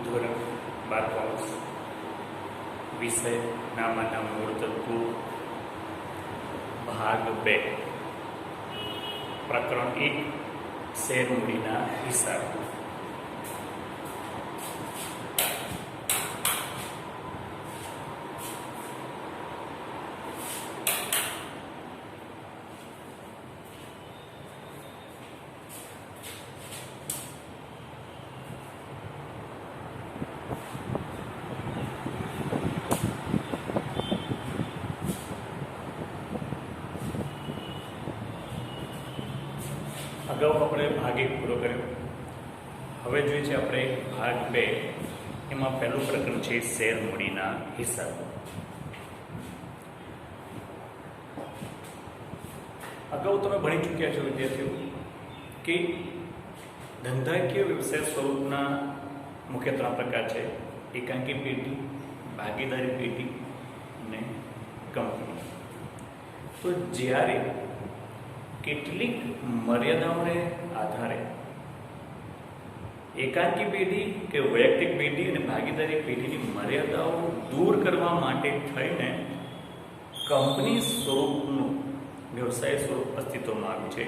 ધોરણ 12 કોમર્સ વિષય નામાના મૂળ તત્વો ભાગ 2 પ્રકરણ 1 શેર મૂડીના હિસાબ. અગાઉ આપણે ભાગ 1 પૂરો કર્યો. હવે જોઈએ છે આપણે ભાગ 2. એમાં પહેલું પ્રકરણ છે શેર મૂડીના હિસાબ. અગાઉ તમે ભણી ચૂક્યા છો વિદ્યાર્થીઓ કે ધંધાકીય વ્યવસાય સ્વરૂપના મુખ્ય 3 પ્રકાર છે: એકાંકી પેઢી, ભાગીદારી પેઢી અને કંપની. તો જ્યારે કેટલીક મર્યાદાઓને આધારે એકાંકી પેઢી કે વૈયક્તિક પેઢી અને ભાગીદારી પેઢીની મર્યાદાઓ દૂર કરવા માટે થઈને કંપની સ્વરૂપનું વ્યવસાય સ્વરૂપ અસ્તિત્વમાં આવ્યું છે,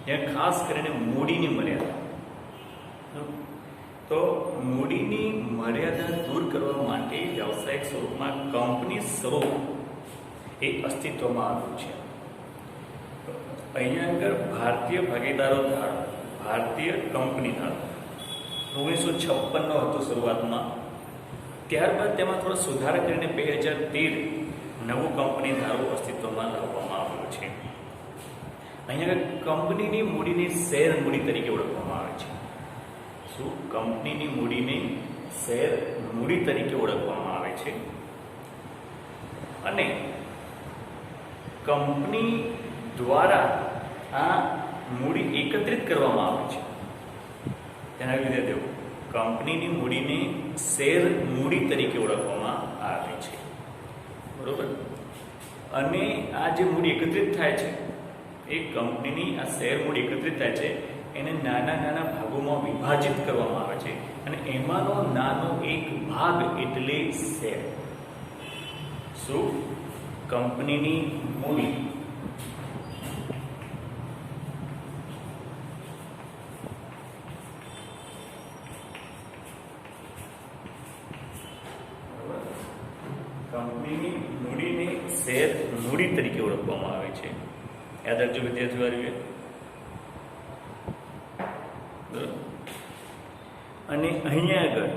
જ્યાં ખાસ કરીને મૂડીની મર્યાદા. તો મૂડીની મર્યાદા દૂર કરવા માટે વ્યવસાયિક સ્વરૂપમાં કંપની સ્વરૂપ એ અસ્તિત્વમાં આવ્યું છે. અહીંયા આગળ ભારતીય ભાગીદારો ધારો, ભારતીય કંપની ધારો 1956નો હતો શરૂઆતમાં. ત્યારબાદ તેમાં થોડો સુધારા કરીને 2013 નવું કંપની ધારો અસ્તિત્વમાં લાવવામાં આવ્યો છે. અહીંયા આગળ કંપનીની મૂડીને શેર મૂડી તરીકે ઓળખવામાં આવે છે. શું? કંપનીની મૂડીને શેર મૂડી તરીકે ઓળખવામાં આવે છે. અને કંપની દ્વારા આ મૂડી એકત્રિત કરવામાં આવે છે. તેના લીધે તેઓ કંપનીની મૂડીને શેર મૂડી તરીકે ઓળખવામાં આવે છે. બરોબર? અને આ જે મૂડી એકત્રિત થાય છે, એ કંપનીની આ શેર મૂડી એકત્રિત થાય છે, એને નાના નાના ભાગોમાં વિભાજિત કરવામાં આવે છે અને એમાંનો નાનો એક ભાગ એટલે શેર. શું? કંપનીની મૂડી કંપનીની મૂડીને શેર મૂડી તરીકે ઓળખવામાં આવે છે. યાદ રાખજો વિદ્યાર્થીઓ. અને અહીંયા આગળ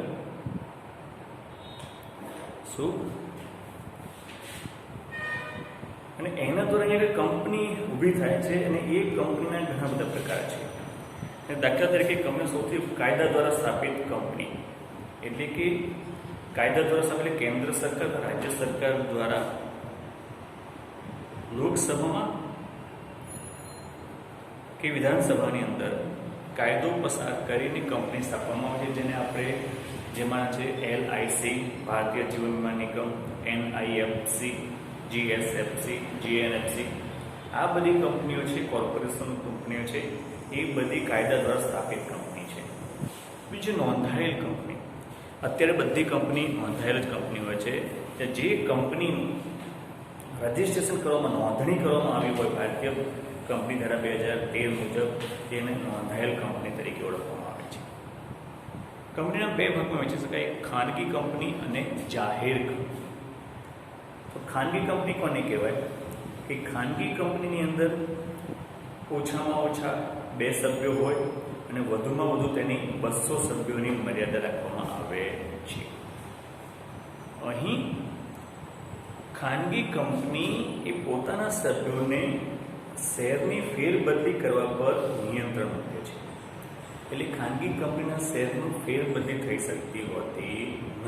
શું? અને એના દ્વારા અહીંયા કંપની ઊભી થાય છે અને એ કંપનીના ઘણા બધા પ્રકાર છે. દાખલા તરીકે કંપની સૌથી કાયદા દ્વારા સ્થાપિત કંપની, એટલે કે કાયદા દ્વારા સ્થાપિત કેન્દ્ર સરકાર, રાજ્ય સરકાર દ્વારા લોકસભામાં કે વિધાનસભાની અંદર કાયદો પસાર કરીને કંપની સ્થાપવામાં આવે છે, જેને આપણે જેમાં છે LIC ભારતીય જીવન વીમા નિગમ, NIFC, GSFC, GNFC. આ બધી કંપનીઓ છે, કોર્પોરેશન કંપનીઓ છે, એ બધી કાયદા દ્વારા સ્થાપિત કંપની છે. બીજું નોંધાયેલ કંપની. અત્યારે બધી કંપની નોંધાયેલ જ કંપની હોય છે. જે કંપનીનું રજિસ્ટ્રેશન કરવામાં, નોંધણી કરવામાં આવી હોય ભારતીય કંપની ધારા 2013 મુજબ, તેને નોંધાયેલ કંપની તરીકે ઓળખવામાં આવે છે. કંપનીના 2 ભાગમાં વહેંચી શકાય: ખાનગી કંપની અને જાહેર કંપની. તો ખાનગી કંપની કોને કહેવાય? કે ખાનગી કંપનીની અંદર ઓછામાં ઓછા 2 સભ્યો હોય અને વધુમાં વધુ તેની 200 સભ્યોની મર્યાદા રાખવામાં આવે છે. અહીં ખાનગી કંપની એ પોતાના સભ્યોને શેરની ફેરબદલી કરવા પર નિયંત્રણ મૂકે છે. એટલે ખાનગી કંપનીના શેરનું ફેરબદલી થઈ શકતી હોતી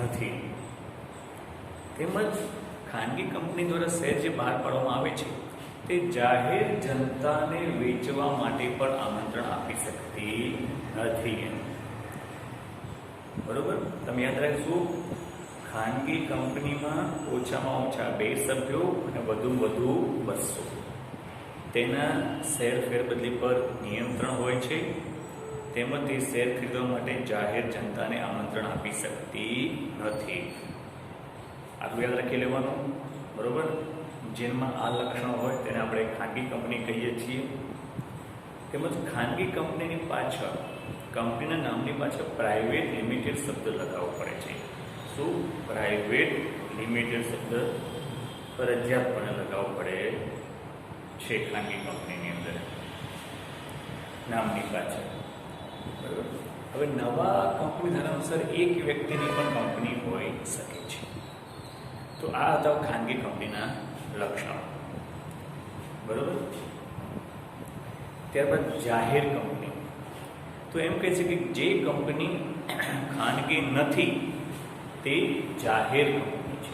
નથી. તેમજ ખાનગી કંપની દ્વારા શેર જે બહાર પાડવામાં આવે છે, તે જાહેર જનતાને વેચવા માટે પણ આમંત્રણ આપી શકતી નથી. બરોબર? તમે યાદ રાખજો, ખાનગી કંપનીમાં ઓછામાં ઓછા 2 સભ્યો અને વધુમાં વધુ 200. તેના શેર ફેરબદલી પર નિયંત્રણ હોય છે તેમજ તે શેર ખરીદવા માટે જાહેર જનતાને આમંત્રણ આપી શકતી નથી. આટલું યાદ રાખી લેવાનું, બરોબર. જેમાં આ લક્ષણો હોય તેને આપણે ખાનગી કંપની કહીએ છીએ. તેમજ ખાનગી કંપનીની પાછળ, કંપનીના નામની પાછળ પ્રાઇવેટ લિમિટેડ શબ્દ લગાવવો પડે છે. શું? પ્રાઇવેટ લિમિટેડ શબ્દ ફરજિયાતપણે લગાવવો પડે છે ખાનગી કંપનીની અંદર નામની પાછળ, બરાબર. હવે નવા કંપની ધારા અનુસાર એક વ્યક્તિની પણ કંપની હોઈ શકે છે. તો આ હતા ખાનગી કંપનીના લક્ષણો, બરાબર. ત્યારબાદ જાહેર કંપની. તો એમ કહે છે કે જે કંપની ખાનગી નથી તે જાહેર કંપની છે.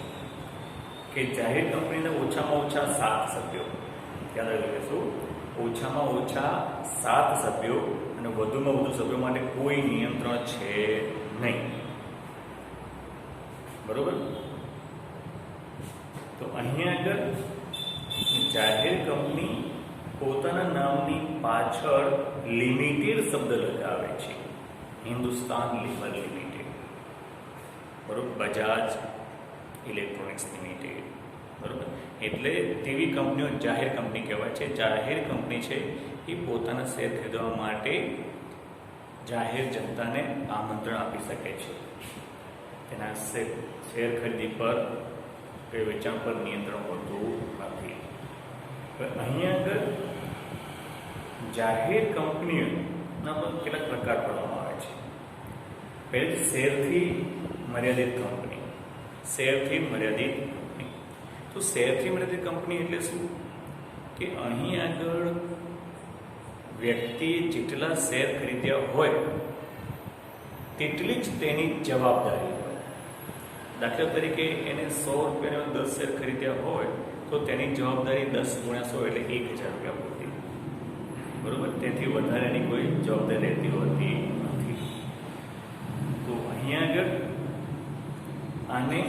કે જાહેર કંપનીના ઓછામાં ઓછા 7 સભ્યો, યાદ રાખજો શું? ઓછામાં ઓછા 7 સભ્યો અને વધુમાં વધુ સભ્યો માટે કોઈ નિયંત્રણ છે નહીં, બરોબર. તો અહીંયા આગળ જાહેર કંપની પોતાના નામની પાછળ લિમિટેડ શબ્દ લગાવે છે. હિન્દુસ્તાન લીવર લિમિટેડ, બરોબર. બજાજ ઇલેક્ટ્રોનિક્સ લિમિટેડ, બરોબર. એટલે તેવી કંપનીઓ જાહેર કંપની કહેવાય છે. જાહેર કંપની છે એ પોતાના શેર ખરીદવા માટે જાહેર જનતાને આમંત્રણ આપી શકે છે. તેના શેર ખરીદી પર કે વેચાણ પર નિયંત્રણ હોતું નથી. અહીંયા આગળ જાહેર કંપનીઓના કેટલાક પ્રકાર પાડવામાં આવે છે. પહેલી શેરથી મર્યાદિત કંપની. શેરથી મર્યાદિત કંપની. તો શેરથી મર્યાદિત કંપની એટલે શું? કે અહીં આગળ વ્યક્તિએ જેટલા શેર ખરીદ્યા હોય તેટલી જ તેની જવાબદારી હોય. દાખલા તરીકે એને 100 રૂપિયાના 10 શેર ખરીદ્યા હોય તો તેની જવાબદારી 10 × 100 એટલે 1000 રૂપિયા પૂરતી, બરોબર. તેથી વધારેની કોઈ જવાબદારી રહેતી હોતી નથી. તો અહીંયા આગળ આને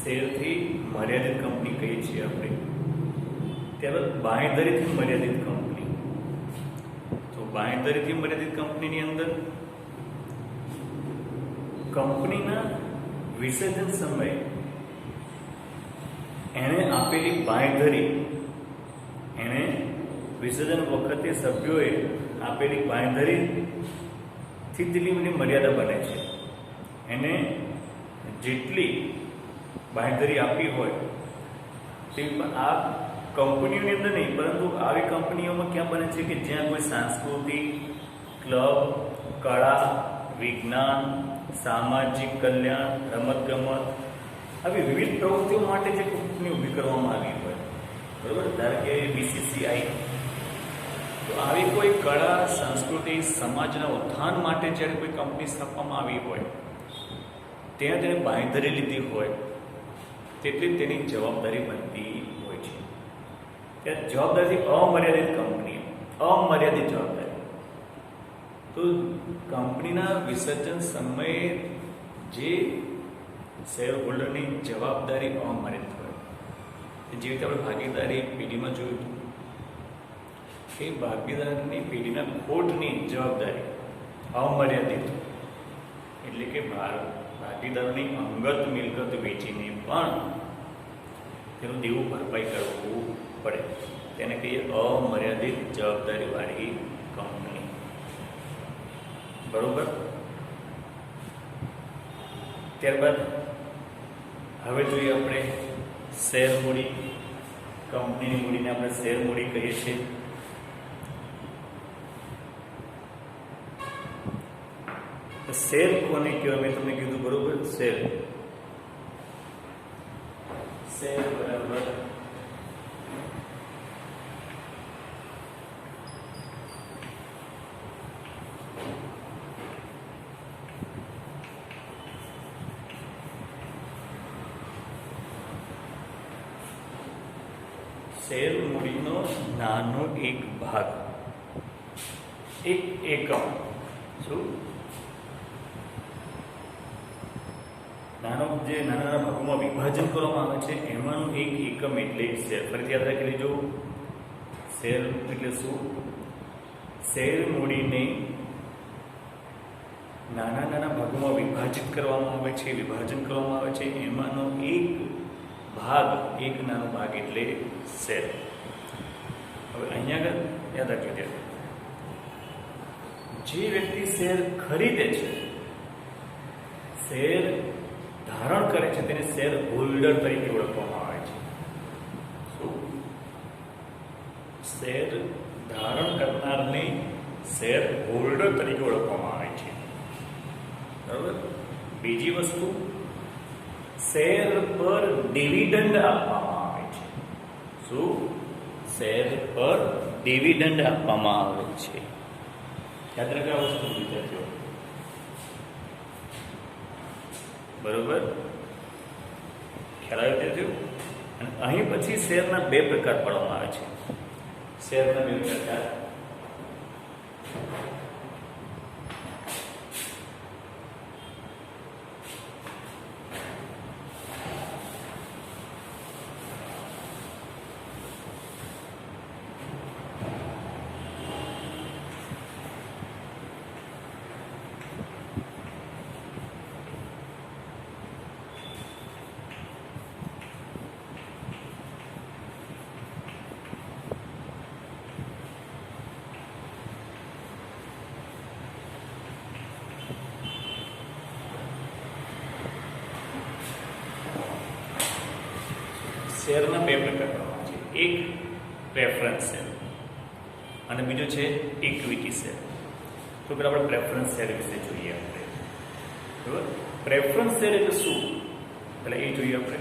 શેરથી મર્યાદિત કંપની કહીએ છીએ આપણે. ત્યારબાદ બાંયધરીથી મર્યાદિત કંપની. તો બાંયધરીથી મર્યાદિત કંપનીની અંદર કંપનીના વિસર્જન સમયે એણે આપેલી બાંયધરી, એણે વિસર્જન વખતે સભ્યોએ આપેલી બાંયધરીથી તેની મર્યાદા બને છે. એને જેટલી બાંયધરી આપી હોય તે આ કંપનીઓની અંદર નહીં, પરંતુ આવી કંપનીઓમાં ક્યાં બને છે કે જ્યાં કોઈ સાંસ્કૃતિક ક્લબ, કળા, વિજ્ઞાન, સામાજિક કલ્યાણ, રમતગમત આવી વિવિધ પ્રવૃત્તિઓ માટે જે કંપની ઊભી કરવામાં આવી હોય, બરાબર. ધારો કે BCCI. તો આવી કોઈ કળા, સંસ્કૃતિ, સમાજના ઉત્થાન માટે જ્યારે કોઈ કંપની સ્થાપવામાં આવી હોય ત્યાં તેને બાંયધરી લીધી હોય તેટલી તેની જવાબદારી બનતી હોય છે. ત્યાં જવાબદારી અમર્યાદિત કંપની, અમર્યાદિત જવાબદારી. તો કંપનીના વિસર્જન સમયે જે શેર હોલ્ડરની જવાબદારી અમર્યાદિત હોય. જે રીતે આપણે ભાગીદારી પેઢીમાં જોયું હતું કે ભાગીદારની પેઢીના ખોટની જવાબદારી અમર્યાદિત, એટલે કે ભાગીદારોની અંગત મિલકત વેચીને પણ તેનું દેવું ભરપાઈ કરવું પડે. તેને કહીએ અમર્યાદિત જવાબદારીવાળી કંપની, બરોબર. ત્યારબાદ હવે જોઈએ આપણે શેર મૂડી. કંપનીની મૂડીને આપણે શેર મૂડી કહીએ છીએ. શેર કોને કહેવાય? મેં તમને કીધું, બરોબર. શેર બરાબર શેર મૂડીનો નાનો એક ભાગ, એક એકમ. શું? નાના નાના ભાગોમાં વિભાજન કરવામાં આવે છે એમાંનું એક એકમ એટલે શેર. ફરીથી યાદ રાખી લેજો. શેર એટલે શું? શેર મૂડીને નાના નાના ભાગોમાં વિભાજિત કરવામાં આવે છે, વિભાજન કરવામાં આવે છે, એમાંનો એક ભાગ, એક નાનો ભાગ એટલે શેર. હવે અહીંયા આગળ યાદ રાખજો, જે વ્યક્તિ શેર ખરીદે છે, શેર ધારણ કરે છે, તેને શેર હોલ્ડર તરીકે ઓળખવામાં આવે છે. શું? શેર ધારણ કરનારને શેર હોલ્ડર તરીકે ઓળખવામાં આવે છે. બરાબર. બીજી વસ્તુ, શેર પર ડિવિડન્ડ આપવામાં આવે છે. શું? શેર પર ડિવિડન્ડ આપવામાં આવે છે. યાદ રાખજો આ વસ્તુ વિદ્યાર્થીઓ. બરોબર, ખ્યાલ આવ્યો વિદ્યાર્થીઓ? અને અહીં પછી શેરના બે પ્રકાર પાડવામાં આવે છે. શેરના બે પ્રકાર. શેરના બે પ્રકાર છે. એક પ્રેફરન્સ શેર અને બીજો છે ઇક્વિટી શેર. તો પહેલાં આપણે પ્રેફરન્સ શેર વિશે જોઈએ. આપણે બરાબર, પ્રેફરન્સ શેર એટલે શું, એટલે એ જોઈએ આપણે.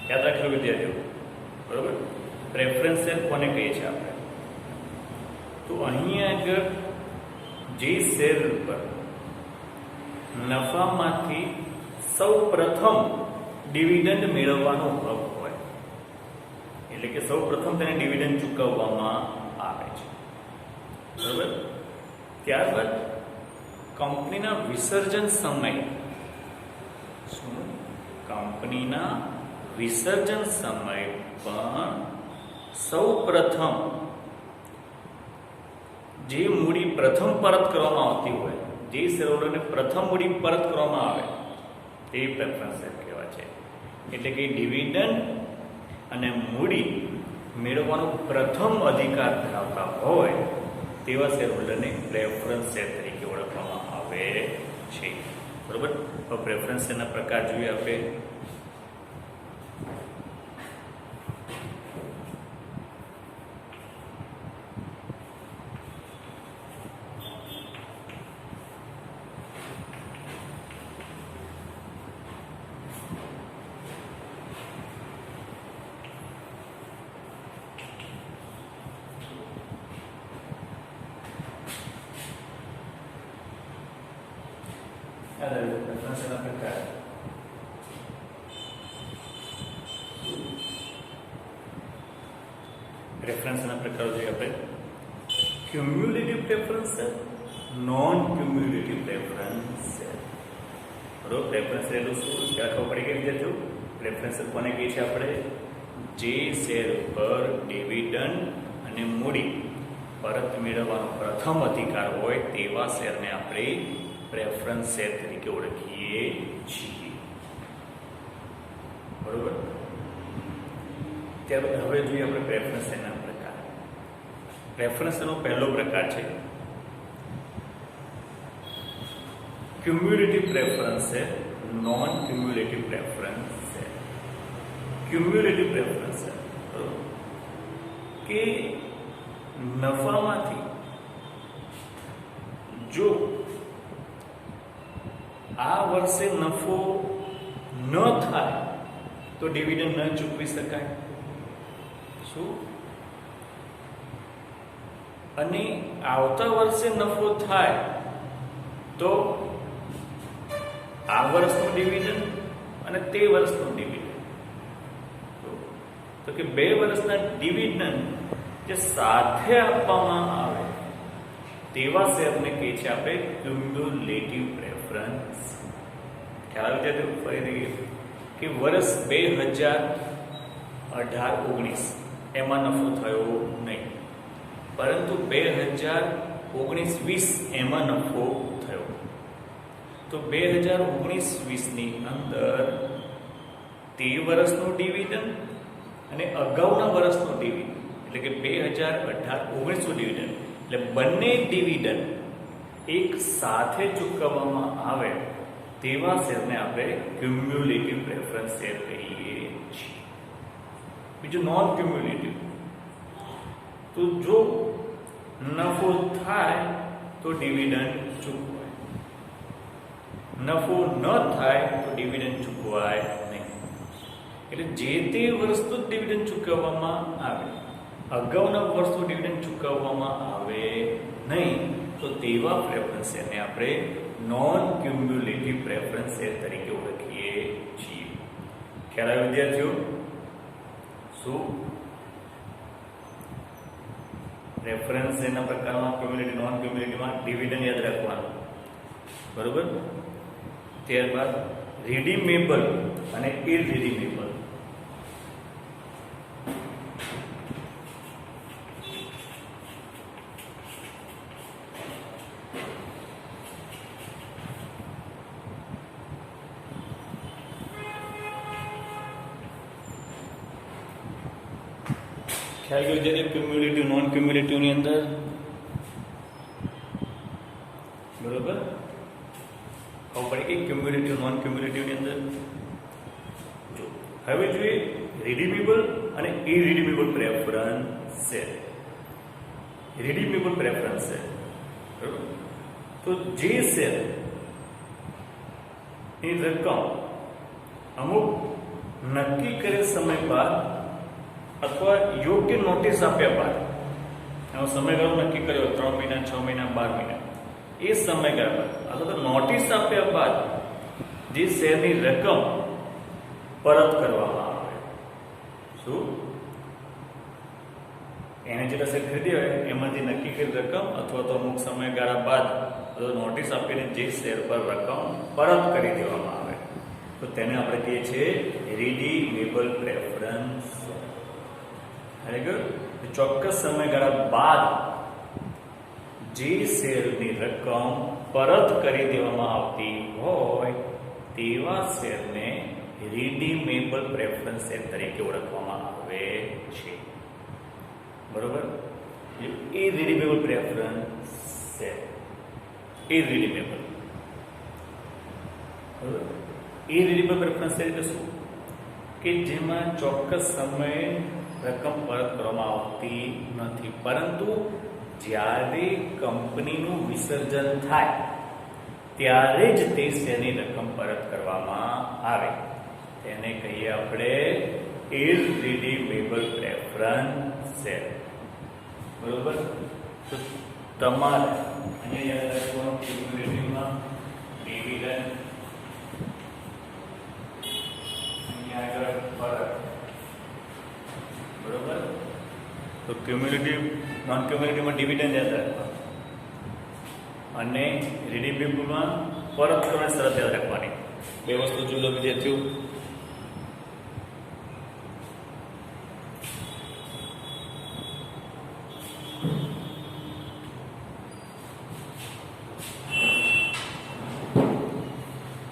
યાદ રાખજો વિદ્યાર્થીઓ. બરાબર, પ્રેફરન્સ શેર કોને કહીએ છીએ આપણે? તો અહીંયા આગળ જે શેર પર નફામાંથી સૌ પ્રથમ ડિવિડન્ડ મેળવવાનો હક હોય, એટલે કે સૌ પ્રથમ તેને ડિવિડન્ડ ચૂકવવામાં આવે છે. બરાબર. ત્યારબાદ કંપનીના વિસર્જન સમયે, શું? કંપનીના વિસર્જન સમયે પણ સૌ પ્રથમ જે મૂડી પ્રથમ પરત કરવામાં આવતી હોય, જે શેરહોલ્ડરને પ્રથમ મૂડી પરત કરવામાં આવે તે પ્રેફરન્સ શેર કહેવાય છે. એટલે કે ડિવિડન્ડ અને મૂડી મેળવવાનો પ્રથમ અધિકાર ધરાવતા હોય તેવા શેરહોલ્ડરને પ્રેફરન્સ શેર તરીકે ઓળખવામાં આવે છે. બરોબર. તો પ્રેફરન્સ શેરના પ્રકાર જોઈએ આપણે. પ્રેફરન્સના પ્રકાર. પ્રેફરન્સના પ્રકારો જોઈએ આપણે. Cumulative preference share, non cumulative preference share. બરોબર. પ્રેફરન્સ એટલે શું? ક્યાં ખબર પડી ગઈ વિદ્યાર્થીઓ? પ્રેફરન્સ કોને કહીએ છીએ આપણે? જે શેર પર ડિવિડન્ડ અને મૂડી પરત મેળવવાનો પ્રથમ અધિકાર હોય તેવા શેરને આપણે પ્રેફરન્સ શેર તરીકે ઓળખીએ છીએ. બરોબર. ત્યારબાદ હવે જોઈએ આપણે પ્રેફરન્સ શેરના પ્રકાર. પ્રેફરન્સ શેરનો પહેલો પ્રકાર છે cumulative preference share, non cumulative preference share. Cumulative preference share કે નફામાંથી જો આ વર્ષે નફો ન થાય તો ડિવિડન્ડ ન ચૂકવી શકાય. શું? અને આવતા વર્ષે નફો થાય તો આ વર્ષનું ડિવિડન્ડ અને તે વર્ષનું ડિવિડન્ડ, તો કે 2 વર્ષના ડિવિડન્ડ જે સાથે આપવામાં આવે તેવા શેરને કહે છે આપણે ક્યુમ્યુલેટિવ પ્રેફરન્સ. ખ્યાલ આવી જાય તો ફરીથી કે વર્ષ 2018-19 એમાં નફો થયો નહીં, પરંતુ 2019-20 એમાં નફો થયો. તો 2019-20ની અંદર તે વર્ષનું ડિવિડન્ડ અને અગાઉના વર્ષનું ડિવિડન્ડ એટલે કે 2018-19નું ડિવિડન્ડ એટલે બંને ડિવિડન્ડ એક સાથે ચૂકવવામાં આવે તેવા શેરને આપણે ક્યુમ્યુલેટિવ પ્રેફરન્સ શેર કહીએ છીએ. બીજું નોન ક્યુમ્યુલેટિવ, તો જો નફો થાય તો ડિવિડન્ડ ચૂકવાય, નફો ન થાય તો ડિવિડન્ડ ચૂકવાય નહીં. એટલે જે તે વર્ષનું જ ડિવિડન્ડ ચૂકવવામાં આવે, અગાઉના વર્ષનું ડિવિડન્ડ ચૂકવવામાં આવે નહીં તો તેવા પ્રેફરન્સ શેરને આપણે નોન ક્યુમ્યુલેટિવ પ્રેફરન્સ શેર તરીકે ઓળખીએ છીએ. ખ્યાલ આવ્યો વિદ્યાર્થીઓ? શું રેફરન્સ શેરના પ્રકારમાં ક્યુમ્યુલેટિવ, નોન ક્યુમ્યુલેટિવમાં ડિવિડન્ડ યાદ રાખવાનું, બરોબર? ત્યારબાદ રિડીમેબલ અને ઇરરિડીમેબલ. ખ્યાલ ગયો છે ક્યુમ્યુલેટિવ, નોન ક્યુમ્યુલેટિવ ની અંદર, બરોબર? ખબર પડે કે ક્યુમ્યુલેટિવ, નોન ક્યુમ્યુલેટિવ ની અંદર. જો હવે જોઈએ રિડીમેબલ અને irredeemable preference share. Redeemable preference share, બરોબર? તો જે શેર ની રકમ અમુક નક્કી કરેલ સમય બાદ અથવા યોગ્ય નોટિસ આપ્યા બાદ, એનો સમયગાળો નક્કી કર્યો 3 મહિના, 6 મહિના, 12 મહિના, એ સમયગાળા બાદ અથવા તો નોટિસ આપ્યા બાદ જે શેરની રકમ પરત કરવામાં આવે, શું એને જેટલા શેર ખરીદી હોય એમાંથી નક્કી કરેલ રકમ અથવા તો અમુક સમયગાળા બાદ અથવા નોટિસ આપીને જે શેર પર રકમ પરત કરી દેવામાં આવે તો તેને આપણે કહીએ છીએ રિડીમેબલ પ્રેફરન્સ. ચોક્કસ સમયગાળા બાદ જે શેરની રકમ પરત કરી દેવામાં આવતી હોય તેવા શેરને રિડીમેબલ પ્રેફરન્સ શેર તરીકે ઓળખવામાં આવે છે, બરોબર? ઇરરિડીમેબલ પ્રેફરન્સ શેર, ઇરરિડીમેબલ, બરોબર? ઇરરિડીમેબલ પ્રેફરન્સ શેર એટલે શું? કે જેમાં ચોક્કસ સમયે રકમ પરત કરવામાં આવતી નથી, પરંતુ જ્યારે કંપનીનું વિસર્જન થાય ત્યારે જ તે શેરની રકમ પરત કરવામાં આવે તેને કહીએ આપણે ઇરરિડીમેબલ પ્રેફરન્સ શેર, બરોબર? તો તમારે અહીંયા યાદ રાખવાનું ક્યુમ્યુલેટિવમાં ડિવિડન્ડ, અહીંયા આગળ પરત, બરોબર? તો ક્યુમ્યુલેટિવ, નોન ક્યુમ્યુલેટિવમાં ડિવિડન્ડ યાદ રાખવાનું અને રિડીમેબલમાં પરત કરવાની શરત યાદ રાખવાની. બે વસ્તુ જુદો વિદ્યાર્થીઓ.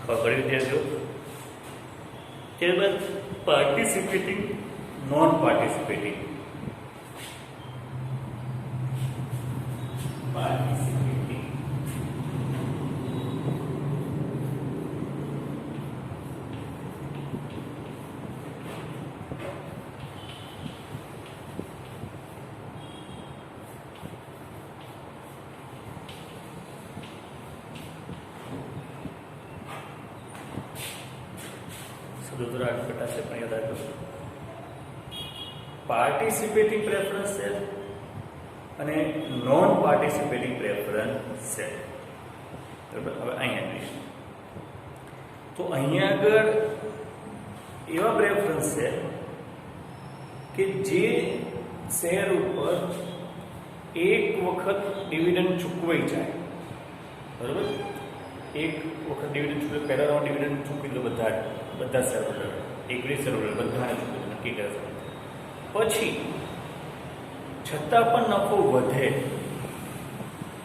ખબર પડી વિદ્યાર્થીઓ? ત્યારબાદ પાર્ટિસિપેટિંગ, નોન પાર્ટિસિપેટિંગ. દૂધરા ઘટાશે પણ યાદ રાખજો. પાર્ટિસિપેટિંગ પ્રેફરન્સ શેર અને નોન પાર્ટિસિપેટિંગ પ્રેફરન્સ શેર, બરાબર? હવે અહીંયા જોઈએ તો અહીંયા આગળ એવા પ્રેફરન્સ શેર કે જે શેર ઉપર એક વખત ડિવિડન્ડ ચૂકવાઈ જાય, બરાબર? એક વખત ડિવિડન્ડ ચૂકવે, પહેલા રાઉન્ડ ડિવિડન્ડ ચૂકવી દો બધા શેર હોલ્ડર, 21 શેર હોલ્ડર બધાને ચૂકવી નક્કી કરે છે. પછી છતાં પણ નફો વધે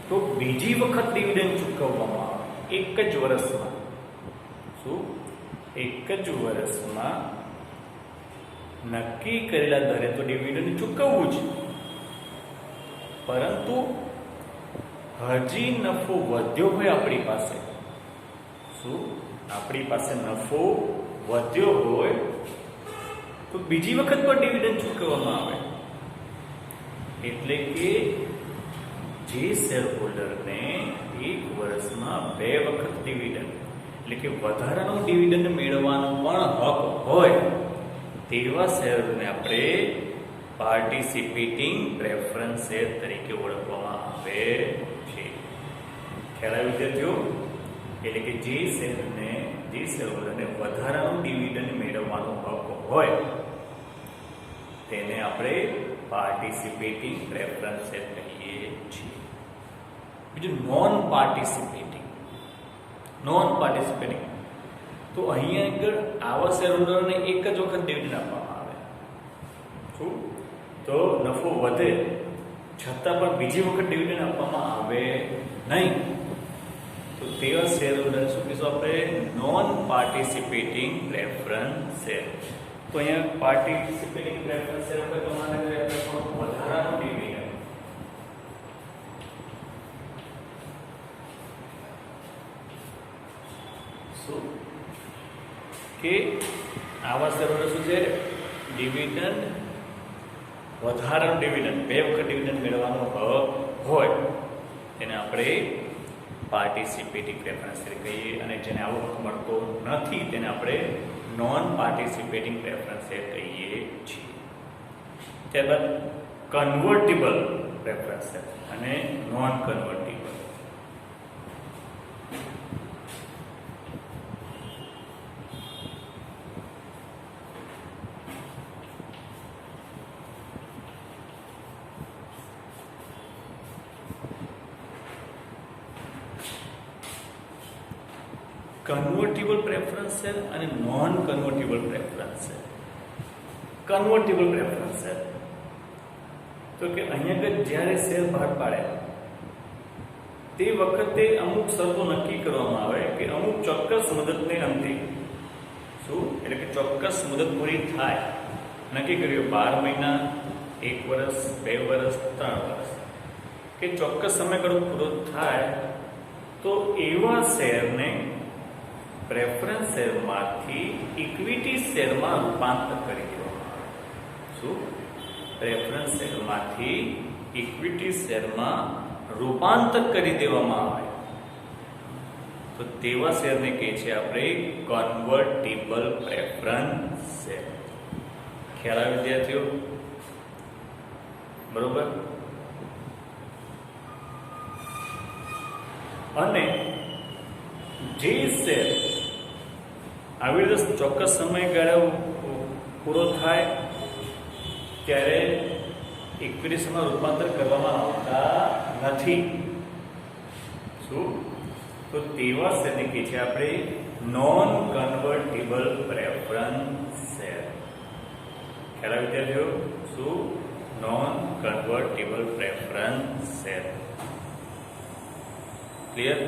તો બીજી વખત ડિવિડન્ડ ચૂકવવામાં આવે, એક જ વર્ષમાં શું એક જ વર્ષમાં નક્કી કરેલા દરે તો ડિવિડન્ડ ચૂકવવું જ, પરંતુ હજી નફો વધ્યો હોય આપણી પાસે, શું આપણી પાસે નફો વધ્યો હોય તો બીજી વખત પણ ડિવિડન્ડ ચૂકવવામાં આવે. એટલે કે જે શેર હોલ્ડરને એક વર્ષમાં 2 વખત ડિવિડન્ડ એટલે કે વધારાનું ડિવિડન્ડ મેળવવાનો પણ હક હોય તેવા શેરને આપણે પાર્ટિસિપેટિંગ પ્રેફરન્સ શેર તરીકે ઓળખવામાં આવે છે. ખ્યાલ આવ્યો વિદ્યાર્થીઓ? એટલે કે જે શેર હોલ્ડરને વધારાનું ડિવિડન્ડ મેળવવાનો હક હોય તેને આપણે પાર્ટિસિપેટિંગ પ્રેફરન્સ શેર કહીએ છીએ. બીજું નોન પાર્ટિસિપેટિંગ તો અહીંયા આગળ આવા શેર હોલ્ડરને એક જ વખત ડિવિડન્ડ આપવામાં આવે. શું? તો નફો વધે છતાં પણ બીજી વખત ડિવિડન્ડ આપવામાં આવે નહીં, તો તેવા શેર હોલ્ડર શું કહીશું આપણે? Non participating preference share. તો અહીંયા પાર્ટિસિપેટિંગ પ્રેફરન્સ શેર ઉપર તમારે વધારાનું ડિવિડન્ડ શું કે આવા શેર હોલ્ડર શું છે? ડિવિડન્ડ વધારાનું ડિવિડન્ડ 2 વખત ડિવિડન્ડ મેળવવાનો હક હોય તેને આપણે પાર્ટિસિપેટિંગ પ્રેફરન્સ શેર કહીએ, અને જેને આવો હક મળતો નથી તેને આપણે નોન પાર્ટિસિપેટિંગ પ્રેફરન્સ શેર કહીએ છીએ. ત્યારબાદ કન્વર્ટિબલ પ્રેફરન્સ શેર અને non convertible. Convertible preference share અને non convertible preference share. Convertible preference share તો કે અહીંયા જ્યારે શેર બહાર પાડે તે વખતે અમુક શરતો નક્કી કરવામાં આવે કે અમુક ચોક્કસ મુદતને અંતે, શું એટલે કે ચોક્કસ મુદત પૂરી થાય, નક્કી કર્યું 12 મહિના, 1 વર્ષ, 2 વર્ષ, 3 વર્ષ કે ચોક્કસ સમયગાળો પૂરો થાય તો એવા શેરને પ્રેફરન્સ શેરમાંથી ઇક્વિટી શેરમાં રૂપાંતર કરી દેવામાં આવે. શું? પ્રેફરન્સ શેરમાંથી ઇક્વિટી શેરમાં રૂપાંતર કરી દેવામાં આવે તો તેવા શેરને કહે છે આપણે કન્વર્ટિબલ પ્રેફરન્સ શેર. ખ્યાલ આવે વિદ્યાર્થીઓ? બરોબર. અને જે શેર આવી રીતે ચોક્કસ સમયગાળો પૂરો થાય ત્યારે ઇક્વિટીમાં રૂપાંતર કરવામાં આવતા નથી, શું તો તેવા શેરને કહે છે આપણે નોન કન્વર્ટિબલ પ્રેફરન્સ શેર. ખ્યાલ આવે વિદ્યાર્થીઓ? શું? Non convertible preference share. Clear?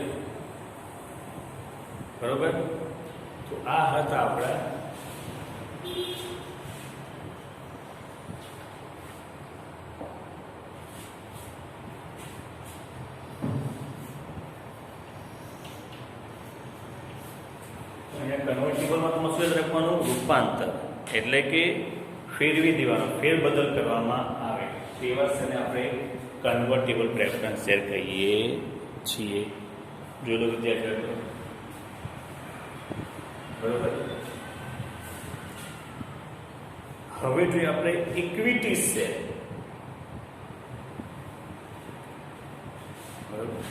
બરોબર. તો આ હતા આપણા કન્વર્ટિબલમાં તમે શું રાખવાનું? રૂપાંતર એટલે કે ફેરવી દેવાનો, ફેરબદલ કરવામાં આવે તેવા શેરને આપણે કન્વર્ટિબલ પ્રેફરન્સ શેર કહીએ છીએ. જો લો વિદ્યાર્થીઓ, બરોબર. હવે જોઈએ આપણે ઇક્વિટી શેર. બરોબર.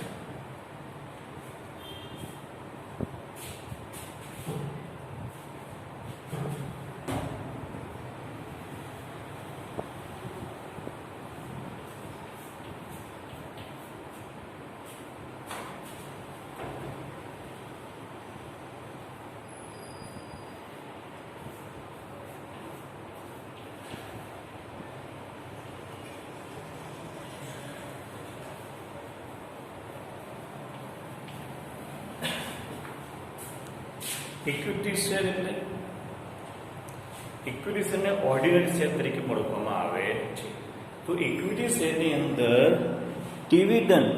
ઇક્વિટી શેર એટલે ઇક્વિટી શેરને ઓર્ડિનરી શેર તરીકે ઓળખવામાં આવે છે. તો ઇક્વિટી શેરની અંદર ડિવિડન્ડ,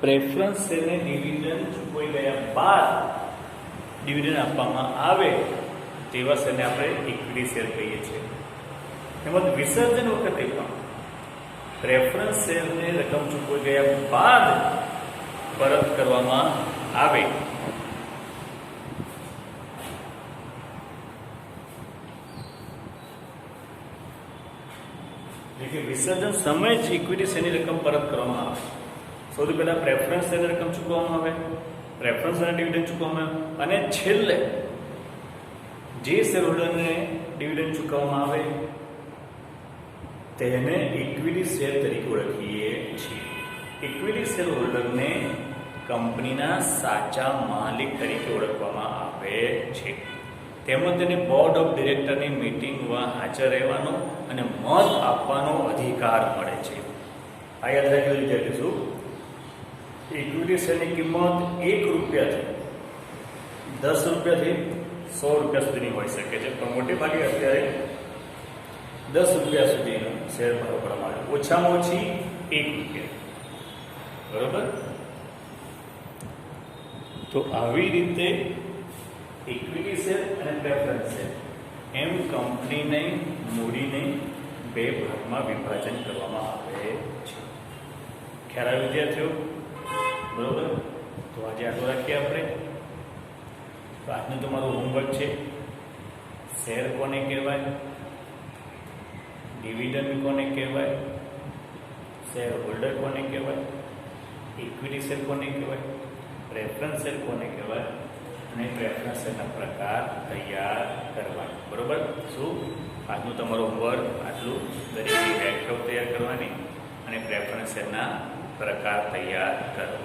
પ્રેફરન્સ શેરને ડિવિડન્ડ ચૂકવાઈ ગયા બાદ ડિવિડન્ડ આપવામાં આવે તેવા શેરને આપણે ઇક્વિટી શેર કહીએ છીએ. તેમજ વિસર્જન વખતે પણ પ્રેફરન્સ શેરને રકમ ચૂકવાઈ ગયા બાદ પરત કરવામાં આવે એટલે વિસર્જન સમયે જ ઇક્વિટી શેરની રકમ પરત કરવામાં આવે. સૌથી પહેલા પ્રેફરન્સ શેરની રકમ ચૂકવવામાં આવે, પ્રેફરન્સ શેરના ડિવિડન્ડ ચૂકવવામાં આવે અને છેલ્લે જે શેર હોલ્ડરને ડિવિડન્ડ ચૂકવવામાં આવે તેને ઇક્વિટી શેર તરીકે ઓળખીએ છીએ. ઇક્વિટી શેર હોલ્ડરને કંપનીના સાચા માલિક તરીકે ઓળખવામાં આવે છે. તેમજ તેને બોર્ડ ઓફ ડિરેક્ટરની મિટિંગમાં હાજર રહેવાનો અને મત આપવાનો અધિકાર મળે છે. આ યાદ રાખી વિચારીશું. ઇક્વિટી શેરની કિંમત 1 રૂપિયાથી 10 રૂપિયાથી 100 રૂપિયા સુધીની હોઈ શકે છે, પણ મોટે ભાગે અત્યારે 10 રૂપિયા સુધીનો શેર ભાવ કરવામાં આવે, ઓછામાં ઓછી 1 રૂપિયા. બરોબર? તો આવી રીતે ઇક્વિટી શેર અને પ્રેફરન્સ શેર એમ કંપનીને મૂડીને 2 ભાગમાં વિભાજન કરવામાં આવે છે. ખ્યાલ આવે વિદ્યાર્થીઓ? બરોબર? તો આજે આટલું રાખીએ આપણે. તો આજનું તમારું હોમવર્ક છે, શેર કોને કહેવાય, ડિવિડન્ડ કોને કહેવાય, શેર હોલ્ડર કોને કહેવાય, ઇક્વિટી શેર કોને કહેવાય, પ્રેફરન્સ શેર કોને કહેવાય અને પ્રેફરન્સ શેરના પ્રકાર તૈયાર કરવા. બરોબર? શું આજનું તમારું હોમવર્ક આટલું? દરેકની વ્યાખ્યાઓ તૈયાર કરવાની અને પ્રેફરન્સ શેરના પ્રકાર તૈયાર કરવા.